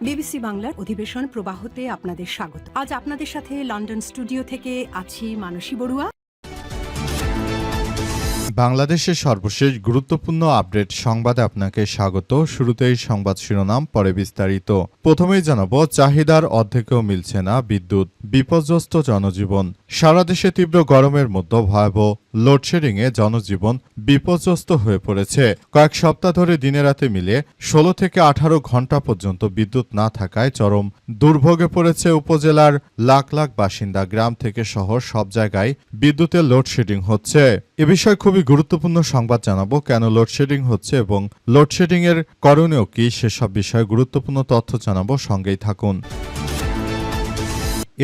BBC বাংলার অধিবেশন প্রবাহতে আপনাদের স্বাগত। আজ আপনাদের সাথে লন্ডন স্টুডিও থেকে আছি মানসী বড়ুয়া। বাংলাদেশের সর্বশেষ গুরুত্বপূর্ণ আপডেট সংবাদে আপনাকে স্বাগত। শুরুতেই সংবাদ শিরোনাম, পরে বিস্তারিত। প্রথমেই জানাবো, চাহিদার অর্ধেকেও মিলছে না বিদ্যুৎ, বিপর্যস্ত জনজীবন। সারা দেশে তীব্র গরমের মধ্যে ভয়াবহ লোডশেডিংয়ে জনজীবন বিপর্যস্ত হয়ে পড়েছে। কয়েক সপ্তাহ ধরে দিনে রাতে মিলিয়ে 16 থেকে 18 ঘণ্টা পর্যন্ত বিদ্যুৎ না থাকায় চরম দুর্ভোগে পড়েছে উপজেলার লাখ লাখ বাসিন্দা। গ্রাম থেকে শহর সব জায়গায় বিদ্যুতের লোডশেডিং হচ্ছে। এ বিষয়ে খুবই গুরুত্বপূর্ণ সংবাদ জানাবো, কেন লোডশেডিং হচ্ছে এবং লোডশেডিং এর করণীয় কি, সেসব বিষয়ে গুরুত্বপূর্ণ তথ্য জানাবো, সঙ্গেই থাকুন।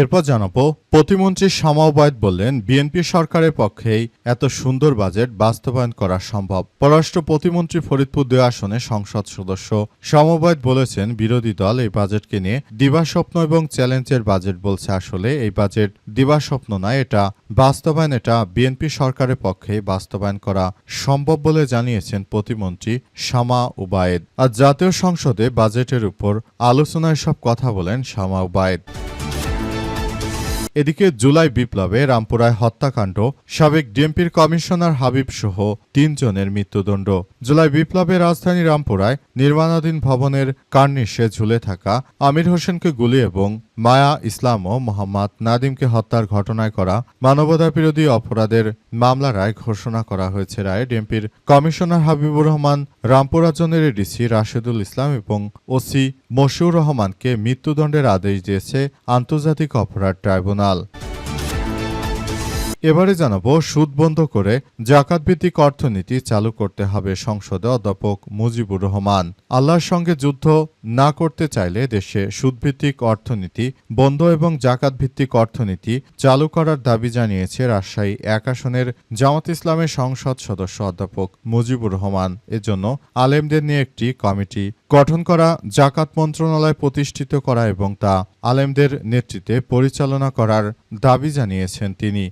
এরপর জানাবো, প্রতিমন্ত্রী শামা ওবায়েদ বললেন, বিএনপি সরকারের পক্ষেই এত সুন্দর বাজেট বাস্তবায়ন করা সম্ভব। পররাষ্ট্র প্রতিমন্ত্রী ফরিদপুর 2 আসনে সংসদ সদস্য শামা ওবায়েদ বলেছেন, বিরোধী দল এই বাজেটকে নিয়ে দিবাস্বপ্ন এবং চ্যালেঞ্জের বাজেট বলছে। আসলে এই বাজেট দিবাস্বপ্ন নয়, এটা বাস্তবায়ন, এটা বিএনপি সরকারের পক্ষেই বাস্তবায়ন করা সম্ভব বলে জানিয়েছেন প্রতিমন্ত্রী শামা ওবায়েদ। আর জাতীয় সংসদে বাজেটের উপর আলোচনায় সব কথা বলেন শামা ওবায়েদ। এদিকে জুলাই বিপ্লবে রামপুরায় হত্যাকাণ্ড, সাবেক ডিএমপির কমিশনার হাবিব সহ 3 জনের মৃত্যুদণ্ড। জুলাই বিপ্লবে রাজধানী রামপুরায় নির্মাণাধীন ভবনের কার্নিশে ঝুলে থাকা আমির হোসেনকে গুলি এবং মায়া ইসলাম ও মোহাম্মদ নাদিমকে হত্যার ঘটনায় করা মানবতাবিরোধী অপরাধের মামলা রায় ঘোষণা করা হয়েছে। রায়ে ডিএমপির কমিশনার হাবিবুর রহমান, রামপুরা জোনের এডিসি রাশেদুল ইসলাম এবং ওসি মশিউর রহমানকে মৃত্যুদণ্ডের আদেশ দিয়েছে আন্তর্জাতিক অপরাধ ট্রাইব্যুনাল। এবারে জানাবো, সুদ বন্ধ করে জাকাতভিত্তিক অর্থনীতি চালু করতে হবে। সংসদে অধ্যাপক মুজিবুর রহমান। আল্লাহর সঙ্গে যুদ্ধ না করতে চাইলে দেশে সুদভিত্তিক অর্থনীতি বন্ধ এবং জাকাতভিত্তিক অর্থনীতি চালু করার দাবি জানিয়েছে রাজশাহী 1 আসনের জামাত ইসলামের সংসদ সদস্য অধ্যাপক মুজিবুর রহমান। এজন্য আলেমদের নিয়ে একটি কমিটি গঠন করা, জাকাত মন্ত্রণালয় প্রতিষ্ঠিত করা এবং তা আলেমদের নেতৃত্বে পরিচালনা করার দাবি জানিয়েছেন তিনি।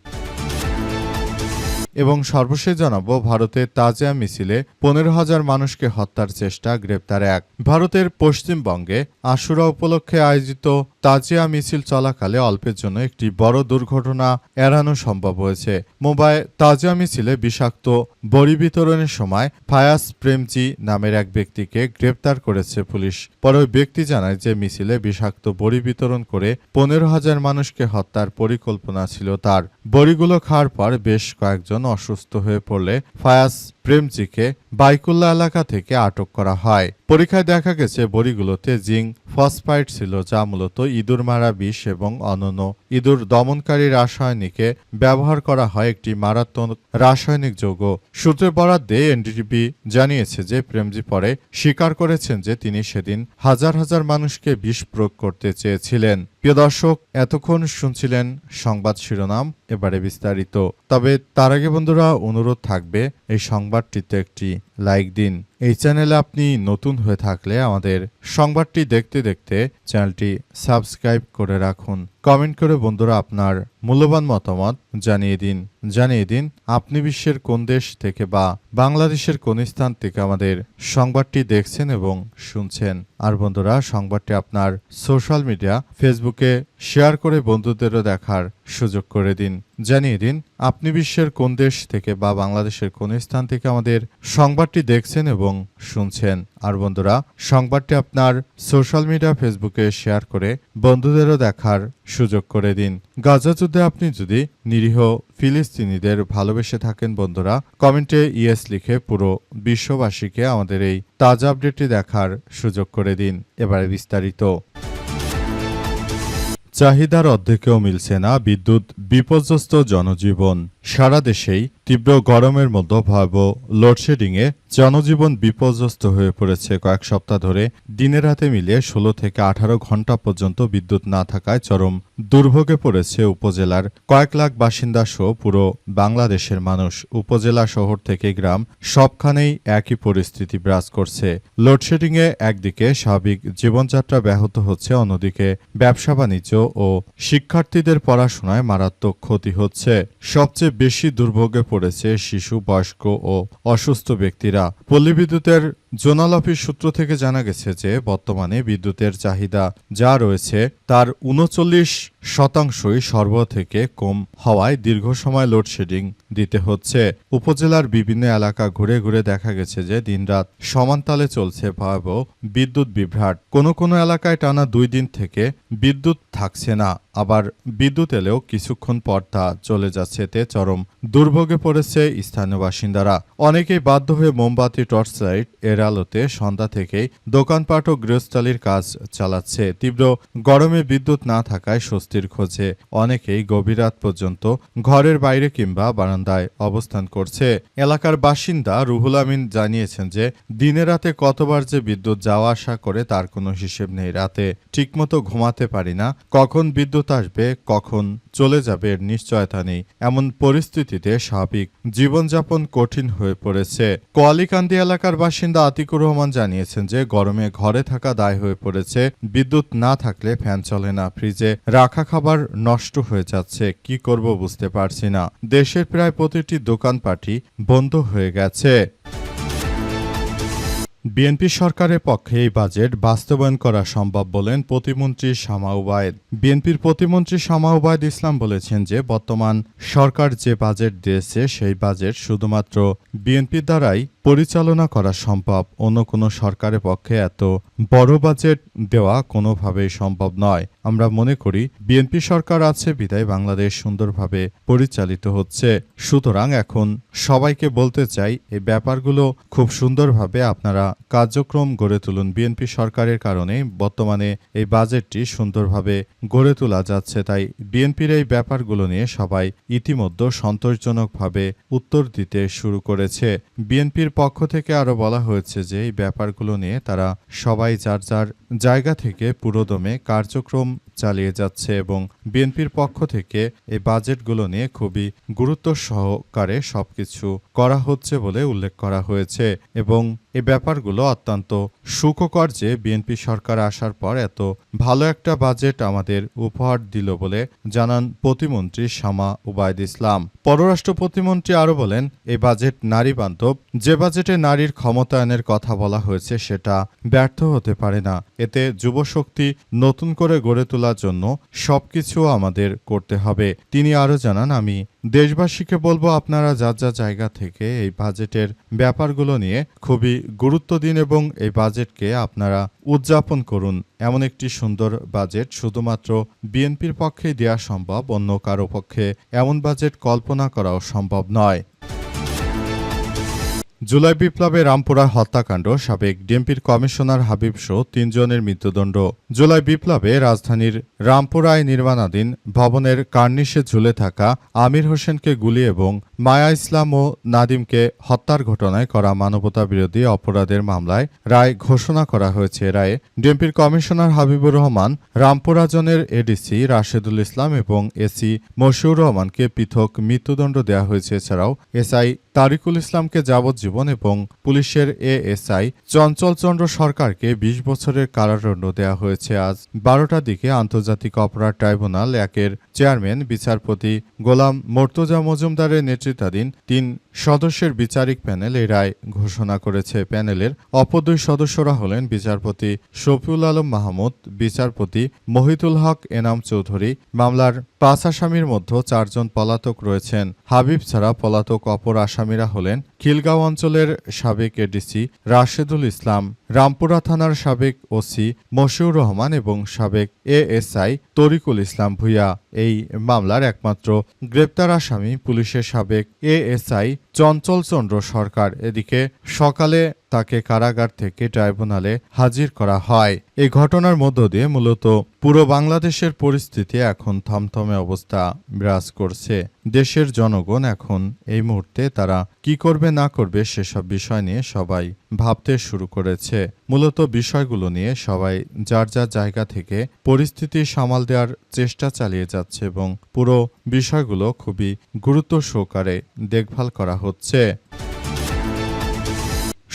এবং সর্বশেষ জানাবো, ভারতের তাজিয়া মিছিলে 15,000 মানুষকে হত্যার চেষ্টা, গ্রেপ্তার 1। ভারতের পশ্চিমবঙ্গে আশুরা উপলক্ষে আয়োজিত তাজিয়া মিছিল চলাকালে অল্পের জন্য একটি বড় দুর্ঘটনা এড়ানো সম্ভব হয়েছে। মুম্বাইয়ে তাজিয়া মিছিলে বিষাক্ত বড়ি বিতরণের সময় ফায়াজ প্রেমজি নামের এক ব্যক্তিকে গ্রেপ্তার করেছে পুলিশ। পরে ওই ব্যক্তি জানায় যে মিছিলে বিষাক্ত বড়ি বিতরণ করে 15,000 মানুষকে হত্যার পরিকল্পনা ছিল তার। বড়িগুলো খাওয়ার পর বেশ কয়েকজন অসুস্থ হয়ে পড়লে ফায়াজ প্রেমজিকে বাইকুল্লা এলাকা থেকে আটক করা হয়। পরীক্ষায় দেখা গেছে বড়িগুলোতে জিঙ্ক ফসফাইড ছিল, যা মূলত ইঁদুর মারা বিষ এবং অন্যান্য ইঁদুর দমনকারী রাসায়নিকে ব্যবহার করা হয়, একটি মারাত্মক রাসায়নিক যৌগ। সূত্রের বরাত দিয়ে এনডিটিভি জানিয়েছে যে প্রেমজি পরে স্বীকার করেছেন যে তিনি সেদিন হাজার হাজার মানুষকে বিষ প্রয়োগ করতে চেয়েছিলেন। প্রিয় দর্শক, এতক্ষণ শুনছিলেন সংবাদ শিরোনাম, এবারে বিস্তারিত। তবে তার আগে বন্ধুরা, অনুরোধ থাকবে এই সংবাদটিতে একটি লাইক দিন। এই চ্যানেলে আপনি নতুন হয়ে থাকলে আমাদের সংবাদটি দেখতে দেখতে চ্যানেলটি সাবস্ক্রাইব করে রাখুন। কমেন্ট করে বন্ধুরা আপনার মূল্যবান মতামত জানিয়ে দিন আপনি বিশ্বের কোন দেশ থেকে বা বাংলাদেশের কোন স্থান থেকে আমাদের সংবাদটি দেখছেন এবং শুনছেন। আর বন্ধুরা, সংবাদটি আপনার সোশ্যাল মিডিয়া ফেসবুকে শেয়ার করে বন্ধুদেরও দেখার সুযোগ করে দিন। জানিয়ে দিন আপনি বিশ্বের কোন দেশ থেকে বা বাংলাদেশের কোন স্থান থেকে আমাদের সংবাদটি দেখছেন এবং শুনছেন। আর বন্ধুরা, সংবাদটি আপনার সোশ্যাল মিডিয়া ফেসবুকে শেয়ার করে বন্ধুদেরও দেখার সুযোগ করে দিন। গাজা যুদ্ধে আপনি যদি নিরীহ ফিলিস্তিনিদের ভালোবেসে থাকেন বন্ধুরা, কমেন্টে ইয়েস লিখে পুরো বিশ্ববাসীকে আমাদের এই তাজা আপডেটটি দেখার সুযোগ করে দিন। এবারে বিস্তারিত। চাহিদার অর্ধেকেও মিলছে না বিদ্যুৎ, বিপর্যস্ত জনজীবন। সারা দেশেই তীব্র গরমের মধ্যে ভয়াবহ লোডশেডিংয়ে জনজীবন বিপর্যস্ত হয়ে পড়েছে। কয়েক সপ্তাহ ধরে দিনে রাতে মিলিয়ে 16 থেকে 18 ঘণ্টা পর্যন্ত বিদ্যুৎ না থাকায় চরম দুর্ভোগে পড়েছে উপজেলার কয়েক লাখ বাসিন্দা সহ পুরো বাংলাদেশের মানুষ। উপজেলা শহর থেকে গ্রাম সবখানেই একই পরিস্থিতি বিরাজ করছে। লোডশেডিংয়ে একদিকে স্বাভাবিক জীবনযাত্রা ব্যাহত হচ্ছে, অন্যদিকে ব্যবসা বাণিজ্য ও শিক্ষার্থীদের পড়াশোনায় মারাত্মক ক্ষতি হচ্ছে। সবচেয়ে বেশি দুর্ভোগে পড়েছে শিশু, বয়স্ক ও অসুস্থ ব্যক্তিরা। পল্লী বিদ্যুতের জোনাল অফিস সূত্র থেকে জানা গেছে যে বর্তমানে বিদ্যুতের চাহিদা যা রয়েছে তার ৩৯% সরবরাহ থেকে কম হওয়ায় দীর্ঘ সময় লোডশেডিং দিতে হচ্ছে। উপজেলার বিভিন্ন এলাকা ঘুরে ঘুরে দেখা গেছে যে দিনরাত সমান তালে চলছে ভয়াবহ বিদ্যুৎ বিভ্রাট। কোনো কোনো এলাকায় টানা 2 দিন থেকে বিদ্যুৎ থাকছে না, আবার বিদ্যুৎ এলেও কিছুক্ষণ পর তা চলে যাচ্ছে। এতে চরম দুর্ভোগে পড়েছে স্থানীয় বাসিন্দারা। অনেকেই বাধ্য হয়ে মোমবাতি, টর্চ লাইট এর আলোতে সন্ধ্যা থেকেই দোকানপাট ও গৃহস্থালির কাজ চালাচ্ছে। তীব্র গরমে বিদ্যুৎ না থাকায় স্বস্তির খোঁজে অনেকেই গভীর রাত পর্যন্ত ঘরের বাইরে কিংবা বারান্দায় অবস্থান করছে। এলাকার বাসিন্দা রুহুল আমিন জানিয়েছেন যে দিনে রাতে কতবার যে বিদ্যুৎ যাওয়া আসা করে তার কোনো হিসেব নেই। রাতে ঠিকমতো ঘুমাতে পারি না, কখন বিদ্যুৎ আসবে কখন চলে যাবে এর নিশ্চয়তা নেই। এমন পরিস্থিতিতে স্বাভাবিক জীবনযাপন কঠিন হয়ে পড়েছে। কোয়ালিকান্দি এলাকার বাসিন্দা আতিকুর রহমান জানিয়েছেন যে গরমে ঘরে থাকা দায় হয়ে পড়েছে। বিদ্যুৎ না থাকলে ফ্যান চলে না, ফ্রিজে রাখা খাবার নষ্ট হয়ে যাচ্ছে, কি করব বুঝতে পারছি না। দেশের প্রায় প্রতিটি দোকানপাটই বন্ধ হয়ে গেছে। বিএনপি সরকারের পক্ষে এই বাজেট বাস্তবায়ন করা সম্ভব বলেন প্রতিমন্ত্রী শামা ওবায়েদ। বিএনপির প্রতিমন্ত্রী শামা ওবায়েদ ইসলাম বলেছেন যে বর্তমান সরকার যে বাজেট দিয়েছে সেই বাজেট শুধুমাত্র বিএনপির দ্বারাই পরিচালনা করা সম্ভব। অন্য কোনো সরকারের পক্ষে এত বড় বাজেট দেওয়া কোনোভাবেই সম্ভব নয়। আমরা মনে করি বিএনপি সরকার আছে বিধায় বাংলাদেশ সুন্দরভাবে পরিচালিত হচ্ছে। সুতরাং এখন সবাইকে বলতে চাই এই ব্যাপারগুলো খুব সুন্দরভাবে আপনারা কার্যক্রম গড়ে তুলুন। বিএনপি সরকারের কারণে বর্তমানে এই বাজেটটি সুন্দরভাবে গড়ে তোলা যাচ্ছে। তাই বিএনপির এই ব্যাপারগুলো নিয়ে সবাই ইতিমধ্যে সন্তোষজনকভাবে উত্তর দিতে শুরু করেছে। বিএনপির পক্ষ থেকে আরও বলা হয়েছে যে এই ব্যাপারগুলো নিয়ে তারা সবাই যার যার জায়গা থেকে পুরোদমে কার্যক্রম চালিয়ে যাচ্ছে এবং বিএনপির পক্ষ থেকে এই বাজেটগুলো নিয়ে খুবই গুরুত্ব সহকারে সবকিছু করা হচ্ছে বলে উল্লেখ করা হয়েছে এবং এই ব্যাপারগুলো অত্যন্ত সুখকর যে বিএনপি সরকার আসার পর এত ভালো একটা বাজেট আমাদের উপহার দিল বলে জানান প্রতিমন্ত্রী শামা ওবায়েদ ইসলাম। পররাষ্ট্র প্রতিমন্ত্রী আরও বলেন এই বাজেট নারী বান্ধব। যে বাজেটে নারীর ক্ষমতায়নের কথা বলা হয়েছে সেটা ব্যর্থ হতে পারে না। এতে যুবশক্তি নতুন করে গড়ে তোলার জন্য সবকিছু আমাদের করতে হবে। তিনি আরও জানান, আমি দেশবাসীকে বলবো আপনারা যার যা জায়গা থেকে এই বাজেটের ব্যাপারগুলো নিয়ে খুবই গুরুত্ব দিন এবং এই বাজেটকে আপনারা উদযাপন করুন। এমন একটি সুন্দর বাজেট শুধুমাত্র বিএনপির পক্ষেই দেওয়া সম্ভব, অন্য কারো পক্ষে এমন বাজেট কল্পনা করাও সম্ভব নয়। জুলাই বিপ্লবে রামপুরা হত্যাকাণ্ড, সাবেক ডিএমপির কমিশনার হাবিব সহ 3 জনের মৃত্যুদণ্ড। জুলাই বিপ্লবে রাজধানীর রামপুরায় নির্মাণাধীন ভবনের কার্নিশে ঝুলে থাকা আমির হোসেনকে গুলি এবং মায়া ইসলাম ও নাদিমকে হত্যার ঘটনায় করা মানবতাবিরোধী অপরাধের মামলায় রায় ঘোষণা করা হয়েছে। রায়ে ডিএমপির কমিশনার হাবিবুর রহমান, রামপুরা জোনের এডিসি রাশেদুল ইসলাম এবং এসি মশিউর রহমানকে পৃথক মৃত্যুদণ্ড দেওয়া হয়েছে। এছাড়াও এসআই তারিকুল ইসলামকে যাবজ্জীবন এবং পুলিশের এএসআই চঞ্চল চন্দ্র সরকারকে 20 বছরের কারাদণ্ড দেওয়া হয়েছে। আজ 12টার দিকে আন্তর্জাতিক অপরাধ ট্রাইব্যুনাল 1-এর চেয়ারম্যান বিচারপতি গোলাম মর্তুজা মজুমদারের নেতৃত্বাধীন 3 সদস্যের বিচারিক প্যানেল এই রায় ঘোষণা করেছে। প্যানেলের অপর 2 সদস্যরা হলেন বিচারপতি শফিউল আলম মাহমুদ, বিচারপতি মহিতুল হক এনাম চৌধুরী। মামলার 5 আসামির মধ্যে 4 জন পলাতক রয়েছেন। হাবিব ছাড়া পলাতক অপর আসামিরা হলেন খিলগাঁও অঞ্চলের সাবেক এডিসি রাশেদুল ইসলাম, রামপুরা থানার সাবেক ওসি মশিউর রহমান এবং সাবেক এএসআই তরিকুল ইসলাম ভূঁইয়া। এই মামলার একমাত্র গ্রেপ্তার আসামি পুলিশের সাবেক এএসআই চঞ্চল চন্দ্র সরকার। এদিকে সকালে তাকে কারাগার থেকে ট্রাইব্যুনালে হাজির করা হয়। এই ঘটনার মধ্য দিয়ে মূলত পুরো বাংলাদেশের পরিস্থিতি এখন থমথমে অবস্থা বিরাজ করছে। দেশের জনগণ এখন এই মুহূর্তে তারা কি করবে না করবে সেসব বিষয় নিয়ে সবাই ভাবতে শুরু করেছে। মূলত বিষয়গুলো নিয়ে সবাই যার যার জায়গা থেকে পরিস্থিতি সামাল দেওয়ার চেষ্টা চালিয়ে যাচ্ছে এবং পুরো বিষয়গুলো খুবই গুরুত্ব সহকারে দেখভাল করা হচ্ছে।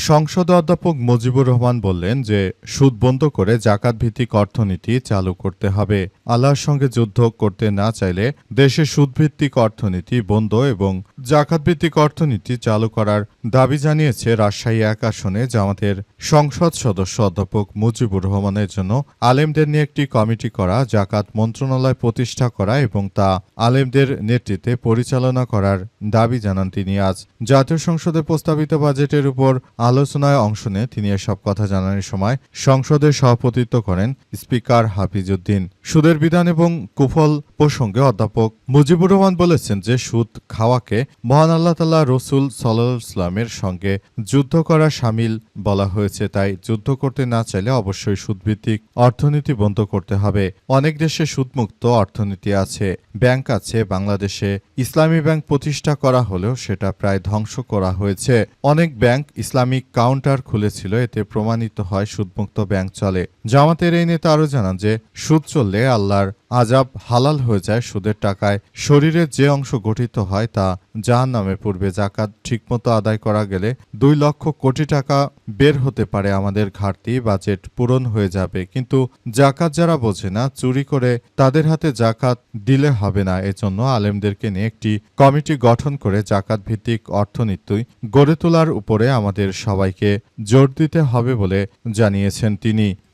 সংসদে অধ্যাপক মুজিবুর রহমান বললেন যে সুদ বন্ধ করে জাকাত ভিত্তিক অর্থনীতি চালু করতে হবে। আল্লাহর সঙ্গে যুদ্ধ করতে না চাইলে দেশে সুদভিত্তিক অর্থনীতি বন্ধ এবং জাকাত ভিত্তিক অর্থনীতি চালু করার দাবি জানিয়েছে রাজশাহী ১ আসনে জামাতের সংসদ সদস্য অধ্যাপক মুজিবুর রহমানের জন্য আলেমদের নিয়ে একটি কমিটি করা, জাকাত মন্ত্রণালয় প্রতিষ্ঠা করা এবং তা আলেমদের নেতৃত্বে পরিচালনা করার দাবি জানান তিনি। আজ জাতীয় সংসদে প্রস্তাবিত বাজেটের উপর আলোচনায় অংশ নিয়ে তিনি এসব কথা জানানোর সময় সংসদে সভাপতিত্ব করেন স্পিকার হাফিজউদ্দিন। সুদের বিধান এবং কুফল প্রসঙ্গে অধ্যাপক মুজিবুর রহমান বলেছেন যে সুদ খাওয়াকে মহান আল্লাহ তাআলা রসুল সাল্লাল্লাহু আলাইহি ওয়াসাল্লামের সঙ্গে যুদ্ধ করা শামিল বলা হয়েছে, তাই যুদ্ধ করতে না চাইলে অবশ্যই সুদভিত্তিক অর্থনীতি বন্ধ করতে হবে। অনেক দেশে সুদমুক্ত অর্থনীতি আছে, ব্যাংক আছে। বাংলাদেশে ইসলামী ব্যাংক প্রতিষ্ঠা করা হলেও সেটা প্রায় ধ্বংস করা হয়েছে। অনেক ব্যাংক ইসলামিক কাউন্টার খুলেছিল, এতে প্রমাণিত হয় সুদমুক্ত ব্যাংক চলে। জামাতের এই নেতা আরও জানান যে সুদ চললে আল্লাহর আযাব হালাল হয়ে যায়। সুদের টাকায় শরীরের যে অংশ গঠিত হয় তা জাহান্নামে পূর্বে। জাকাত ঠিকমতো আদায় করা গেলে ২ লক্ষ কোটি টাকা বের হতে পারে। আমাদের ঘাটতি বাজেট পূরণ হয়ে যাবে, কিন্তু জাকাত যারা বোঝে না, চুরি করে তাদের হাতে জাকাত দিলে হবে না। এজন্য আলেমদেরকে নিয়ে একটি কমিটি গঠন করে জাকাত ভিত্তিক অর্থনীতি গড়ে তোলার উপরে আমাদের সবাইকে জোর দিতে হবে বলে জানিয়েছেন তিনি।